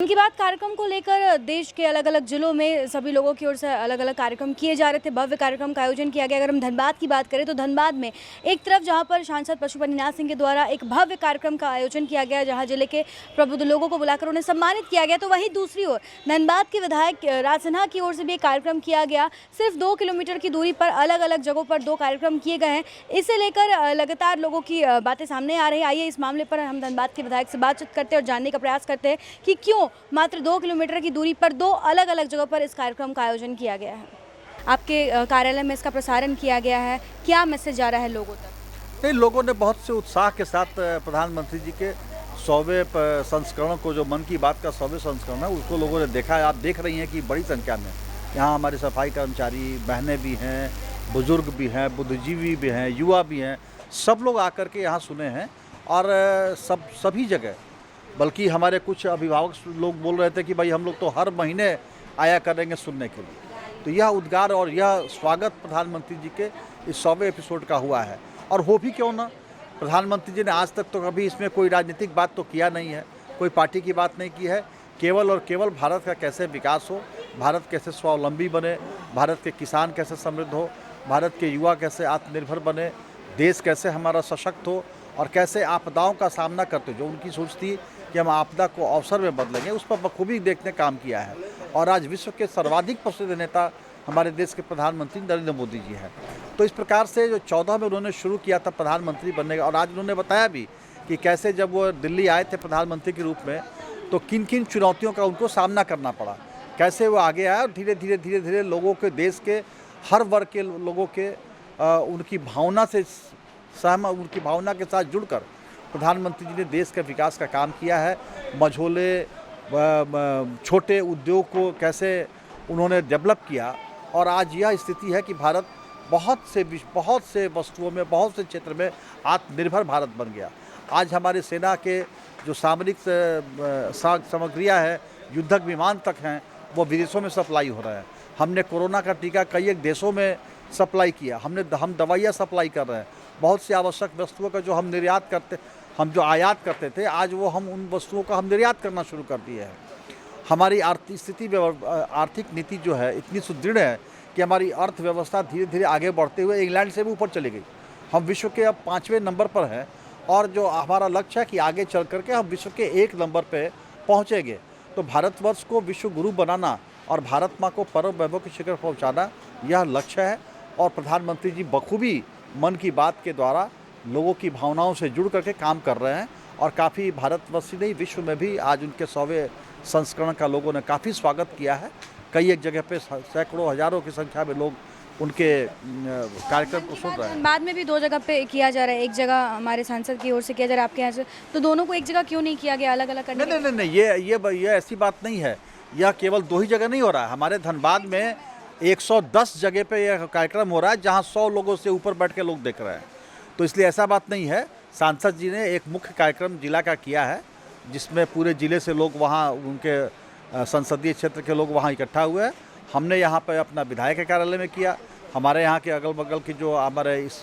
मन की बात कार्यक्रम को लेकर देश के अलग अलग जिलों में सभी लोगों की ओर से अलग अलग कार्यक्रम किए जा रहे थे। भव्य कार्यक्रम का आयोजन किया गया। अगर हम धनबाद की बात करें तो धनबाद में एक तरफ जहां पर सांसद पशुपतिनाथ सिंह के द्वारा एक भव्य कार्यक्रम का आयोजन किया गया, जहां जिले के प्रबुद्ध लोगों को बुलाकर उन्हें सम्मानित किया गया, तो वहीं दूसरी ओर धनबाद के विधायक राज सिन्हा की ओर से भी एक कार्यक्रम किया गया। सिर्फ 2 किलोमीटर की दूरी पर अलग अलग जगहों पर 2 कार्यक्रम किए गए हैं। इसे लेकर लगातार लोगों की बातें सामने आ रही है। आइए इस मामले पर हम धनबाद के विधायक से बातचीत करते हैं और जानने का प्रयास करते हैं कि क्यों मात्र 2 किलोमीटर की दूरी पर 2 अलग अलग जगहों पर इस कार्यक्रम का आयोजन किया गया है। आपके कार्यालय में इसका प्रसारण किया गया है, क्या मैसेज जा रहा है लोगों तक? नहीं, लोगों ने बहुत से उत्साह के साथ प्रधानमंत्री जी के 100वें संस्करण को, जो मन की बात का 100वें संस्करण है, उसको लोगों ने देखा है। आप देख रही हैं कि बड़ी संख्या में यहाँ हमारे सफाई कर्मचारी बहनें भी हैं, बुजुर्ग भी हैं, बुद्धिजीवी भी हैं, युवा भी हैं, सब लोग आकर के यहाँ सुने हैं। और सभी जगह, बल्कि हमारे कुछ अभिभावक लोग बोल रहे थे कि भाई हम लोग तो हर महीने आया करेंगे सुनने के लिए। तो यह उद्गार और यह स्वागत प्रधानमंत्री जी के इस 100वें एपिसोड का हुआ है। और हो भी क्यों ना, प्रधानमंत्री जी ने आज तक तो कभी इसमें कोई राजनीतिक बात तो किया नहीं है, कोई पार्टी की बात नहीं की है। केवल और केवल भारत का कैसे विकास हो, भारत कैसे स्वावलंबी बने, भारत के किसान कैसे समृद्ध हो, भारत के युवा कैसे आत्मनिर्भर बने, देश कैसे हमारा सशक्त हो, और कैसे आपदाओं का सामना करते, जो उनकी सोच थी कि हम आपदा को अवसर में बदलेंगे, उस पर बखूबी देखने काम किया है। और आज विश्व के सर्वाधिक प्रसिद्ध नेता हमारे देश के प्रधानमंत्री नरेंद्र मोदी जी हैं। तो इस प्रकार से जो 14 में उन्होंने शुरू किया था प्रधानमंत्री बनने का, और आज उन्होंने बताया भी कि कैसे जब वो दिल्ली आए थे प्रधानमंत्री के रूप में, तो किन किन चुनौतियों का उनको सामना करना पड़ा, कैसे वो आगे आए और धीरे धीरे लोगों के, देश के हर वर्ग के लोगों के उनकी भावना से सहमत, उनकी भावना के साथ जुड़कर प्रधानमंत्री जी ने देश के विकास का काम किया है। मझोले छोटे उद्योग को कैसे उन्होंने डेवलप किया, और आज यह स्थिति है कि भारत बहुत से वस्तुओं में, बहुत से क्षेत्र में आत्मनिर्भर भारत बन गया। आज हमारी सेना के जो सामरिक सामग्रियाँ हैं, युद्धक विमान तक हैं, वो विदेशों में सप्लाई हो रहा है। हमने कोरोना का टीका कई एक देशों में सप्लाई किया, हम दवाइयाँ सप्लाई कर रहे हैं। बहुत सी आवश्यक वस्तुओं का जो हम जो आयात करते थे, आज वो हम उन वस्तुओं का हम निर्यात करना शुरू कर दिए हैं। हमारी आर्थिक नीति जो है इतनी सुदृढ़ है कि हमारी अर्थव्यवस्था धीरे धीरे आगे बढ़ते हुए इंग्लैंड से भी ऊपर चली गई। हम विश्व के अब 5वें नंबर पर हैं, और जो हमारा लक्ष्य है कि आगे चल करके हम विश्व के 1 नंबर पे पहुँचेंगे। तो भारतवर्ष को विश्व गुरु बनाना और भारत माँ को परम वैभव के शिखर पहुँचाना, यह लक्ष्य है। और प्रधानमंत्री जी बखूबी मन की बात के द्वारा लोगों की भावनाओं से जुड़ करके काम कर रहे हैं। और काफ़ी भारतवर्ष ही नहीं, विश्व में भी आज उनके 100वें संस्करण का लोगों ने काफ़ी स्वागत किया है। कई एक जगह पे सैकड़ों हज़ारों की संख्या में लोग उनके कार्यक्रम को सुन रहे हैं। बाद में भी 2 जगह पे किया जा रहा है, एक जगह हमारे सांसद की ओर से किया जा रहा है, आपके यहाँ से, तो दोनों को एक जगह क्यों नहीं किया गया, अलग अलग करने? नहीं, ये ऐसी बात नहीं है। यह केवल 2 ही जगह नहीं हो रहा है। हमारे धनबाद में 110 जगह पे यह कार्यक्रम हो रहा है, जहाँ 100 लोगों से ऊपर बैठ के लोग देख रहे हैं। तो इसलिए ऐसा बात नहीं है। सांसद जी ने एक मुख्य कार्यक्रम जिला का किया है, जिसमें पूरे ज़िले से लोग वहाँ, उनके संसदीय क्षेत्र के लोग वहाँ इकट्ठा हुए हैं। हमने यहाँ पर अपना विधायक के कार्यालय में किया। हमारे यहाँ के अगल बगल की जो हमारे इस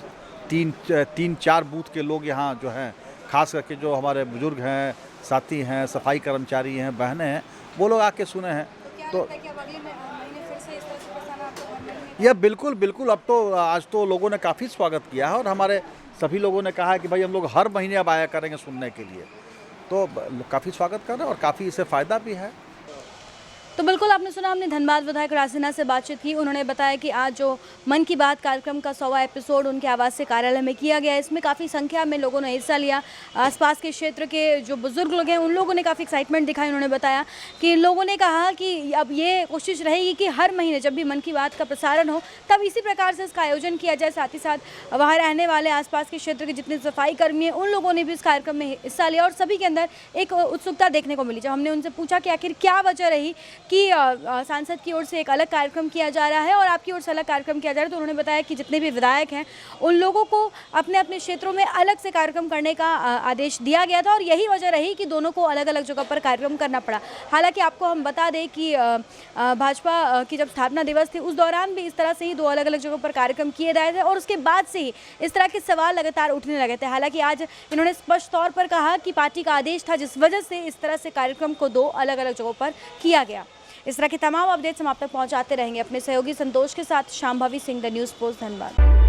3-4 बूथ के लोग यहाँ जो हैं, खास करके जो हमारे बुजुर्ग हैं, साथी हैं, सफाई कर्मचारी हैं, बहनें हैं, वो लोग आके सुने हैं। तो यह बिल्कुल अब तो आज तो लोगों ने काफ़ी स्वागत किया है, और हमारे सभी लोगों ने कहा है कि भाई हम लोग हर महीने अब आया करेंगे सुनने के लिए। तो काफ़ी स्वागत कर रहे हैं और काफ़ी इससे फ़ायदा भी है। तो बिल्कुल आपने सुना, हमने धनबाद विधायक राज सिन्हा से बातचीत की। उन्होंने बताया कि आज जो मन की बात कार्यक्रम का 100वां एपिसोड उनके आवासीय कार्यालय में किया गया। इसमें काफ़ी संख्या में लोगों ने हिस्सा लिया। आसपास के क्षेत्र के जो बुजुर्ग लोग हैं, उन लोगों ने काफ़ी एक्साइटमेंट दिखाई। उन्होंने बताया कि लोगों ने कहा कि अब ये कोशिश रहेगी कि हर महीने जब भी मन की बात का प्रसारण हो, तब इसी प्रकार से इसका आयोजन किया जाए। साथ ही साथ वहाँ रहने वाले आसपास के क्षेत्र के जितने सफाई कर्मी हैं, उन लोगों ने भी इस कार्यक्रम में हिस्सा लिया, और सभी के अंदर एक उत्सुकता देखने को मिली। जब हमने उनसे पूछा कि आखिर क्या वजह रही कि सांसद की ओर से एक अलग कार्यक्रम किया जा रहा है और आपकी ओर से अलग कार्यक्रम किया जा रहा है, तो उन्होंने बताया कि जितने भी विधायक हैं उन लोगों को अपने अपने क्षेत्रों में अलग से कार्यक्रम करने का आदेश दिया गया था और यही वजह रही कि दोनों को अलग अलग जगह पर कार्यक्रम करना पड़ा। हालांकि आपको हम बता दें कि भाजपा की जब स्थापना दिवस थी उस दौरान भी इस तरह से ही 2 अलग अलग जगहों पर कार्यक्रम किए गए थे और उसके बाद से ही इस तरह के सवाल लगातार उठने लगे थे। हालांकि आज इन्होंने स्पष्ट तौर पर कहा कि पार्टी का आदेश था जिस वजह से इस तरह से कार्यक्रम को 2 अलग अलग जगहों पर किया गया। इस तरह के तमाम अपडेट्स हम आप तक पहुंचाते रहेंगे अपने सहयोगी संतोष के साथ। Shambhavi Singh, the news post, Dhanbad.